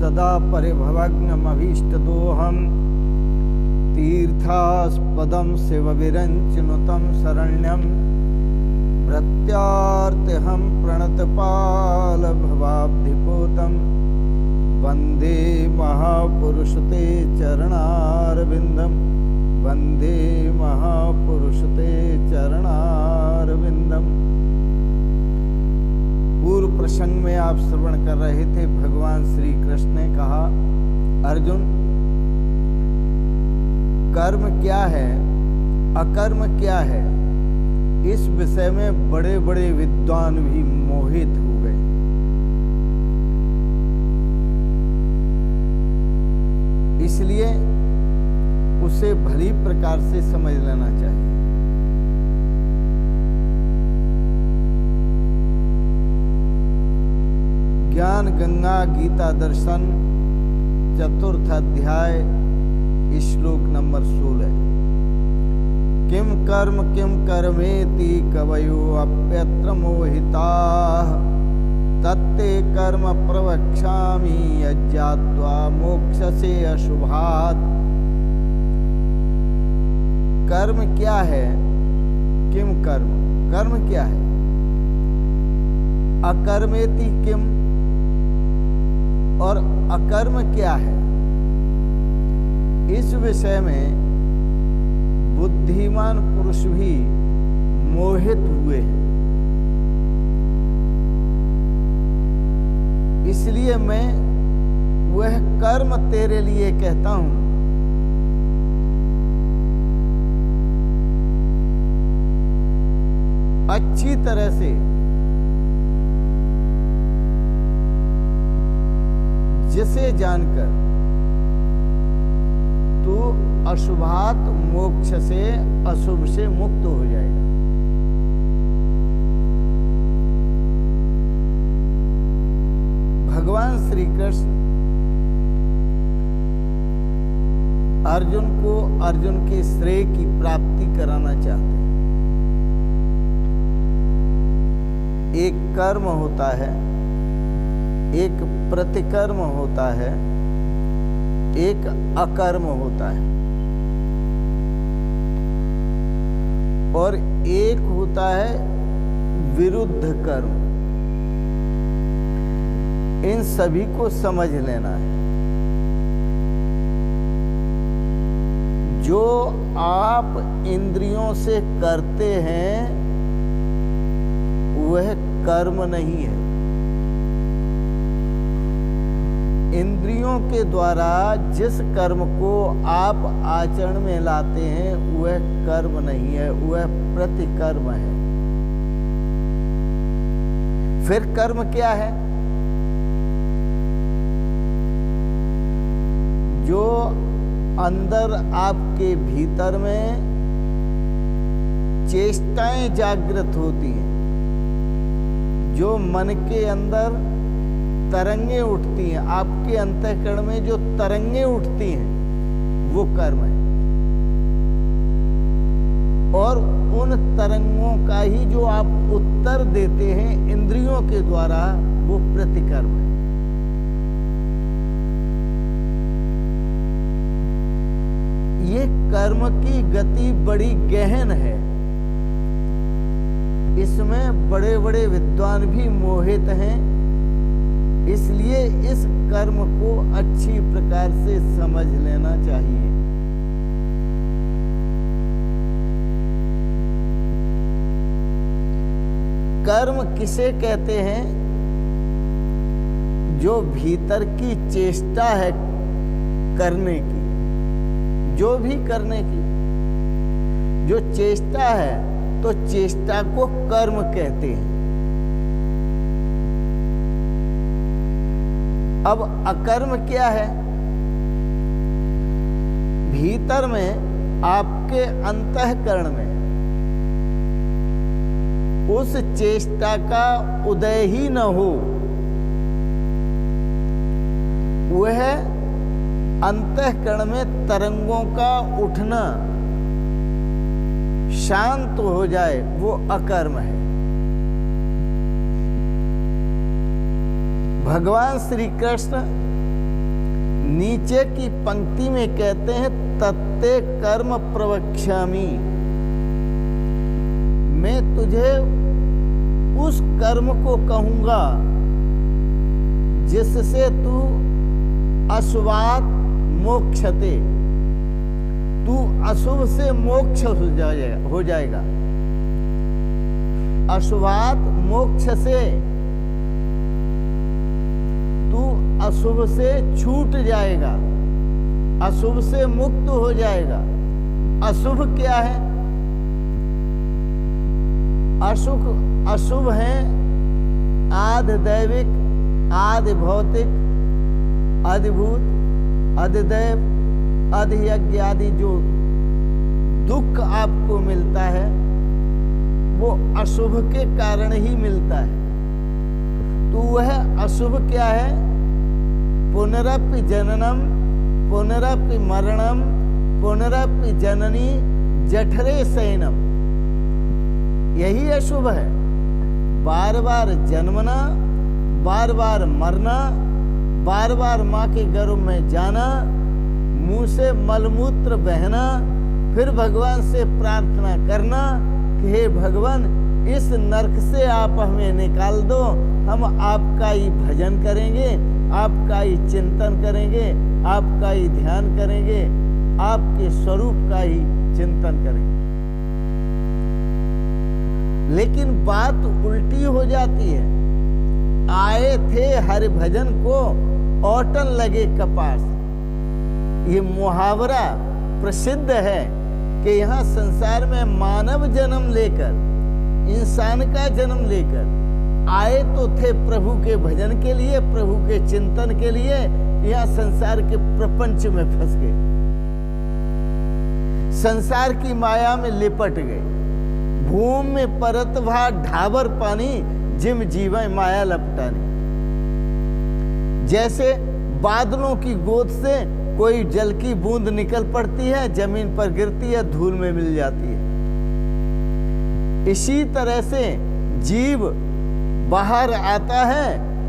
सदा परिभवग्नमभीष्टदोहं तीर्थास्पदं शिवविरञ्चनुतं शरण्यं प्रत्यार्तिहं प्रणतपालभवाब्धिपोतं वन्दे महापुरुषते चरणारविन्दं वन्दे महापुरुषते चरणारविन्दम। पूर्व प्रसंग में आप श्रवण कर रहे थे, भगवान श्री कृष्ण ने कहा, अर्जुन कर्म क्या है, अकर्म क्या है, इस विषय में बड़े बड़े विद्वान भी मोहित हो गए। इसलिए उसे भली प्रकार से समझ लेना चाहिए। ज्ञान गंगा गीता दर्शन चतुर्थ अध्याय श्लोक नंबर 16। किम कर्मेति कवयो अप्यत्र मोहिताः तत्ते कर्म प्रवक्ष्यामि यज्ञात्वा मोक्षसे अशुभात्। कर्म क्या है, किम कर्म क्या है, अकर्मेति किम, और अकर्म क्या है, इस विषय में बुद्धिमान पुरुष भी मोहित हुए हैं। इसलिए मैं वह कर्म तेरे लिए कहता हूं अच्छी तरह से जिसे जानकर तू अशुभात मोक्ष से, अशुभ से मुक्त हो जाएगा। भगवान श्री कृष्ण अर्जुन को अर्जुन के श्रेय की प्राप्ति कराना चाहते हैं। एक कर्म होता है, एक प्रतिकर्म होता है, एक अकर्म होता है, और एक होता है विरुद्ध कर्म। इन सभी को समझ लेना है। जो आप इंद्रियों से करते हैं वह कर्म नहीं है। इंद्रियों के द्वारा जिस कर्म को आप आचरण में लाते हैं वह कर्म नहीं है, वह प्रतिकर्म है। फिर कर्म क्या है? जो अंदर आपके भीतर में चेष्टाएं जागृत होती हैं, जो मन के अंदर तरंगे उठती हैं, आपके अंतःकरण में जो तरंगे उठती हैं वो कर्म है। और उन तरंगों का ही जो आप उत्तर देते हैं इंद्रियों के द्वारा वो प्रतिकर्म है। ये कर्म की गति बड़ी गहन है। इसमें बड़े बड़े विद्वान भी मोहित हैं। इसलिए इस कर्म को अच्छी प्रकार से समझ लेना चाहिए। कर्म किसे कहते हैं? जो भीतर की चेष्टा है करने की, जो भी करने की जो चेष्टा है, तो चेष्टा को कर्म कहते हैं। अब अकर्म क्या है? भीतर में आपके अंतःकरण में उस चेष्टा का उदय ही न हो, वह अंतःकरण में तरंगों का उठना शांत हो जाए, वो अकर्म है। भगवान श्री कृष्ण नीचे की पंक्ति में कहते हैं तत्ते कर्म प्रवक्ष्यामि, मैं तुझे उस कर्म को कहूंगा जिससे तू अशुभात् मोक्षते, तू अशुभ से मोक्ष हो जाएगा। अशुभात् मोक्ष से तू अशुभ से छूट जाएगा, अशुभ से मुक्त हो जाएगा। अशुभ क्या है? अशुभ है आदि दैविक, आदि भौतिक, अधिभूत, अधिदैव, अधियज्ञ आदि जो दुख आपको मिलता है वो अशुभ के कारण ही मिलता है। तो वह अशुभ क्या है? पुनरपि जननम, पुनरपि मरणम, पुनरपि जननी जठरे शयनम, यही अशुभ है। बार बार जन्मना, बार बार मरना, बार बार माँ के गर्भ में जाना, मुंह से मलमूत्र बहना, फिर भगवान से प्रार्थना करना कि हे भगवान इस नरक से आप हमें निकाल दो, हम आपका ही भजन करेंगे, आपका ही चिंतन करेंगे, आपका ही ध्यान करेंगे, आपके स्वरूप का ही चिंतन करेंगे। लेकिन बात उल्टी हो जाती है। आए थे हरि भजन को औटन लगे कपास, ये मुहावरा प्रसिद्ध है कि यहाँ संसार में मानव जन्म लेकर, इंसान का जन्म लेकर आए तो थे प्रभु के भजन के लिए, प्रभु के चिंतन के लिए, यहाँ संसार के प्रपंच में फंस गए, संसार की माया में लिपट गए। भूमि में परत भा ढाबर पानी, जिम जीवे माया लपटानी। जैसे बादलों की गोद से कोई जल की बूंद निकल पड़ती है, जमीन पर गिरती है, धूल में मिल जाती है। इसी तरह से जीव बाहर आता है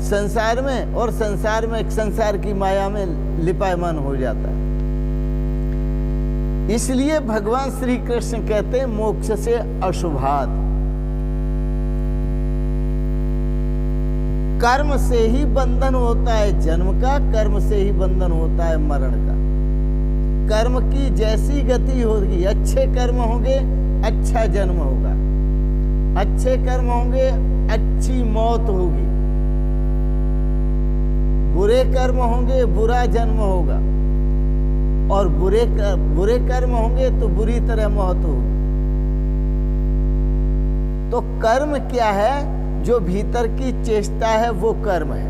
संसार में और संसार में संसार की माया में लिपायमान हो जाता है। इसलिए भगवान श्री कृष्ण कहते हैं मोक्ष से अशुभात्। कर्म से ही बंधन होता है जन्म का, कर्म से ही बंधन होता है मरण का। कर्म की जैसी गति होगी, अच्छे कर्म होंगे अच्छा जन्म होगा, अच्छे कर्म होंगे अच्छी मौत होगी, बुरे कर्म होंगे बुरा जन्म होगा, और बुरे कर्म होंगे तो बुरी तरह मौत होगी। तो कर्म क्या है? जो भीतर की चेष्टा है वो कर्म है।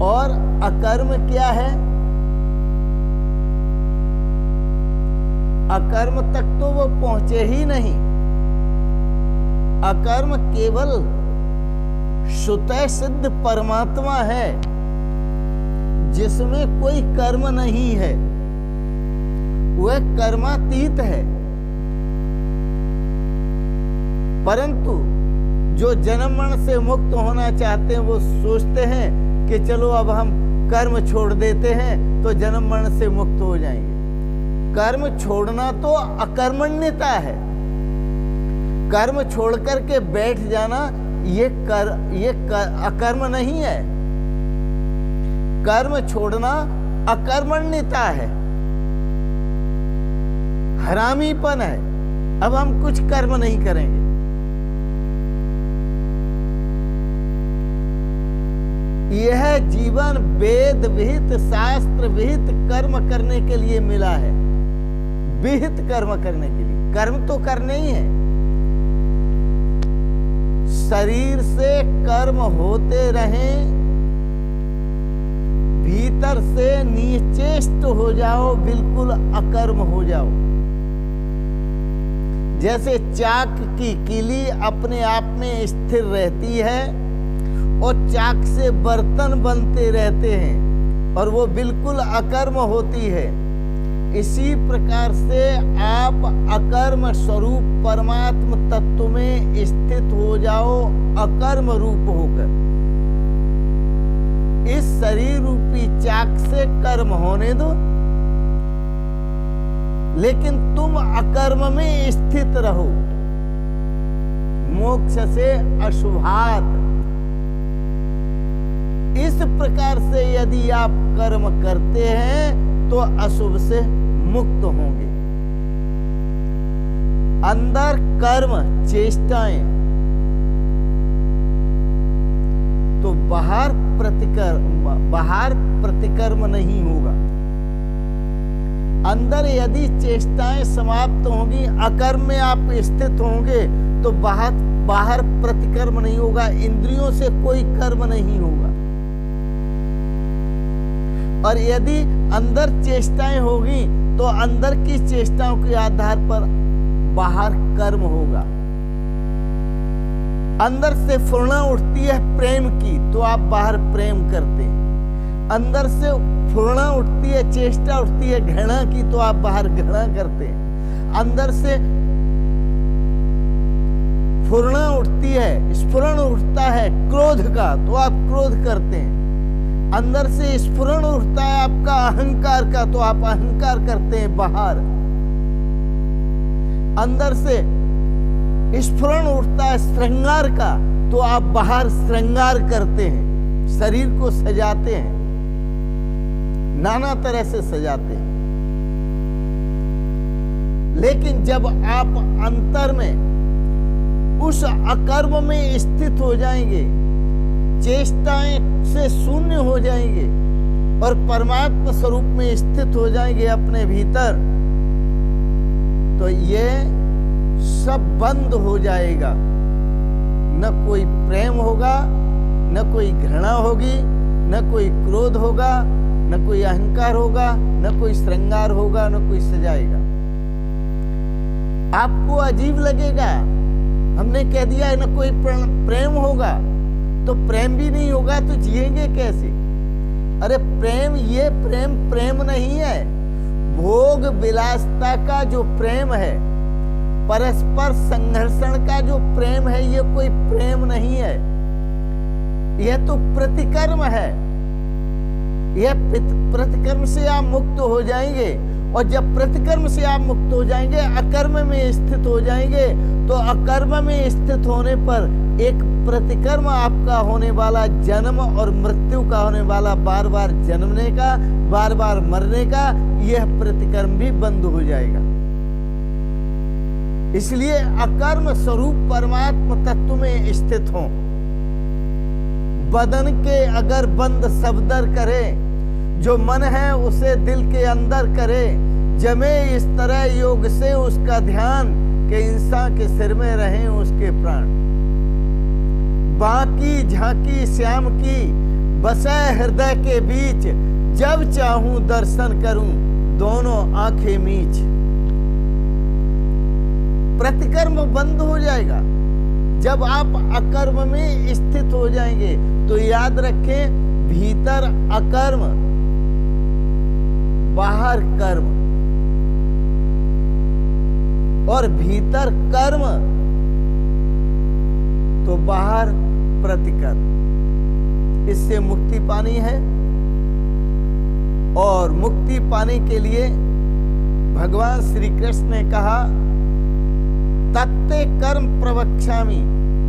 और अकर्म क्या है? अकर्म तक तो वो पहुंचे ही नहीं। अकर्म केवल स्वतः सिद्ध परमात्मा है जिसमें कोई कर्म नहीं है, वह कर्मातीत है। परंतु जो जन्म मरण से मुक्त होना चाहते हैं वो सोचते हैं कि चलो अब हम कर्म छोड़ देते हैं तो जन्म मरण से मुक्त हो जाएंगे। कर्म छोड़ना तो अकर्मण्यता है। कर्म छोड़ करके बैठ जाना ये अकर्म नहीं है। कर्म छोड़ना अकर्मण्यता है, हरामीपन है। अब हम कुछ कर्म नहीं करेंगे। यह जीवन वेद विहित शास्त्र विहित कर्म करने के लिए मिला है, विहित कर्म करने के लिए। कर्म तो करने ही है। शरीर से कर्म होते रहें, भीतर से निश्चेष्ट हो जाओ, बिल्कुल अकर्म हो जाओ। जैसे चाक की कीली अपने आप में स्थिर रहती है और चाक से बर्तन बनते रहते हैं और वो बिल्कुल अकर्म होती है, इसी प्रकार से आप अकर्म स्वरूप परमात्म तत्व में स्थित हो जाओ, अकर्म रूप होकर। इस शरीर रूपी चाक से कर्म होने दो, लेकिन तुम अकर्म में स्थित रहो। मोक्ष से अशुभात। इस प्रकार से यदि आप कर्म करते हैं तो अशुभ से मुक्त होंगे। अंदर कर्म चेष्टाएं, तो बाहर प्रतिकर्म नहीं होगा। अंदर यदि चेष्टाएं समाप्त होंगी, अकर्म में आप स्थित होंगे, तो बाहर प्रतिकर्म नहीं होगा, इंद्रियों से कोई कर्म नहीं होगा। और यदि अंदर चेष्टाएं होगी तो अंदर की चेष्टाओं के आधार पर बाहर कर्म होगा। अंदर से फुर्णा उठती है प्रेम की, तो आप बाहर प्रेम करते हैं। अंदर से फुर्णा उठती है, चेष्टा उठती है घृणा की, तो आप बाहर घृणा करते हैं। अंदर से फुर्णा उठती है, स्फुरण उठता है क्रोध का, तो आप क्रोध करते हैं। अंदर से स्फुरण उठता है आपका अहंकार का, तो आप अहंकार करते हैं बाहर। अंदर से स्फुरण उठता है श्रृंगार का, तो आप बाहर श्रृंगार करते हैं, शरीर को सजाते हैं, नाना तरह से सजाते हैं। लेकिन जब आप अंतर में उस अकर्म में स्थित हो जाएंगे, चेष्टाएं से शून्य हो जाएंगे और परमात्मा स्वरूप में स्थित हो जाएंगे अपने भीतर, तो ये सब बंद हो जाएगा। न कोई प्रेम होगा, न कोई घृणा होगी, न कोई क्रोध होगा, न कोई अहंकार होगा, न कोई श्रृंगार होगा, न कोई सजाएगा। आपको अजीब लगेगा, हमने कह दिया है न कोई प्रेम होगा, तो प्रेम भी नहीं होगा तो जिएंगे कैसे? अरे प्रेम, ये प्रेम नहीं है। भोग विलासता का जो प्रेम है, परस्पर संघर्षण का जो प्रेम है, ये कोई प्रेम नहीं है। यह तो प्रतिकर्म है। यह प्रतिकर्म से आप मुक्त हो जाएंगे, और जब प्रतिकर्म से आप मुक्त हो जाएंगे, अकर्म में स्थित हो जाएंगे, तो अकर्म में स्थित होने पर एक प्रतिकर्म आपका होने वाला जन्म और मृत्यु का होने वाला बार बार जन्मने का, बार बार मरने का, यह प्रतिकर्म भी बंद हो जाएगा। इसलिए अकर्म स्वरूप परमात्मा तत्व में स्थित हो। बदन के अगर बंद सबदर करे, जो मन है उसे दिल के अंदर करे, जमे इस तरह योग से उसका ध्यान, के इंसान के सिर में रहे उसके प्राण। बाकी झांकी श्याम की बसे हृदय के बीच, जब चाहूं दर्शन करूं दोनों आंखें मीच। प्रतिकर्म बंद हो जाएगा जब आप अकर्म में स्थित हो जाएंगे। तो याद रखें, भीतर अकर्म, बाहर कर्म, और भीतर कर्म तो बाहर प्रतिकर्म। इससे मुक्ति पानी है, और मुक्ति पाने के लिए भगवान श्री कृष्ण ने कहा, तत्ते कर्म प्रवक्ष्यामि,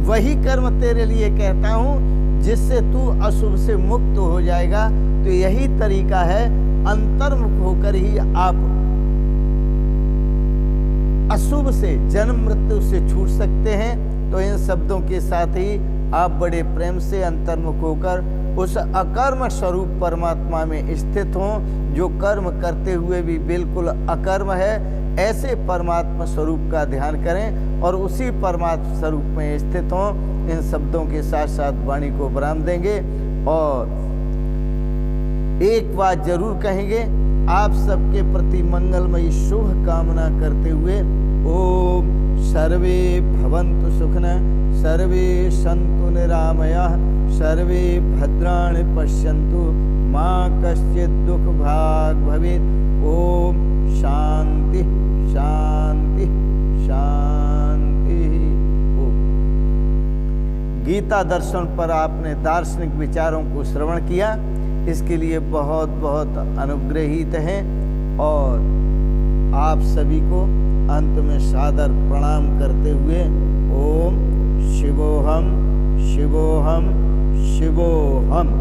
वही कर्म तेरे लिए कहता हूं जिससे तू अशुभ से मुक्त हो जाएगा। तो यही तरीका है, अंतर्मुख होकर ही आप अशुभ से, जन्म मृत्यु से छूट सकते हैं। तो इन शब्दों के साथ ही आप बड़े प्रेम से अंतर्मुख होकर उस अकर्म स्वरूप परमात्मा में स्थित हों, जो कर्म करते हुए भी बिल्कुल अकर्म है। ऐसे परमात्मा स्वरूप का ध्यान करें और उसी परमात्मा स्वरूप में स्थित हों। इन शब्दों के साथ साथ वाणी को विराम देंगे और एक बात जरूर कहेंगे, आप सबके प्रति मंगलमयी शुभ कामना करते हुए, ओम सर्वे भवन्तु सुखिनः, सर्वे सन्तु निरामयाः, सर्वे भद्राणि पश्यन्तु, मा कश्चित् दुःख भाग् भवेत्। ओम शांति शांति शांति। ओम गीता दर्शन पर आपने दार्शनिक विचारों को श्रवण किया, इसके लिए बहुत बहुत अनुग्रहित हैं। और आप सभी को अंत में सादर प्रणाम करते हुए ओम शिवोहम शिवोहम शिवोहम।